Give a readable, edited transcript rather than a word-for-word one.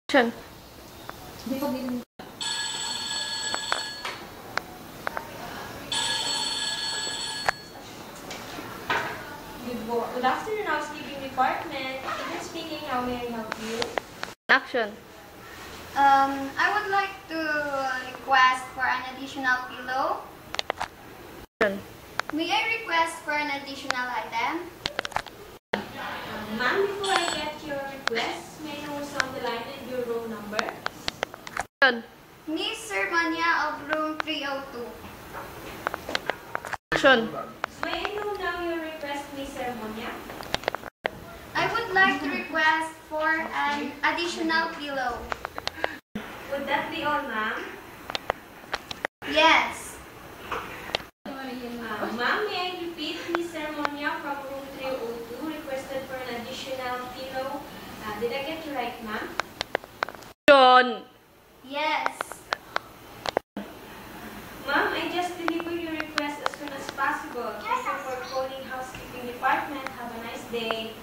Action. Good afternoon, housekeeping department. Even speaking, how may I help you? Action. I would like to request for an additional pillow. Action. May I request for an additional item? Ma'am, before I get your request, may I know who's on the line and your row number? Action. Miss Sermonia of room 302. Action. May I know now your request, Miss Sermonia? I would like to request for an additional pillow. Would that be all, ma'am? Yes. Ma'am, may I repeat, Miss Sermonia from room 302 requested for an additional pillow. Did I get you right, ma'am? Action. Yes. Ma'am, I just delivered your request as soon as possible. Thank you for calling housekeeping department. Have a nice day.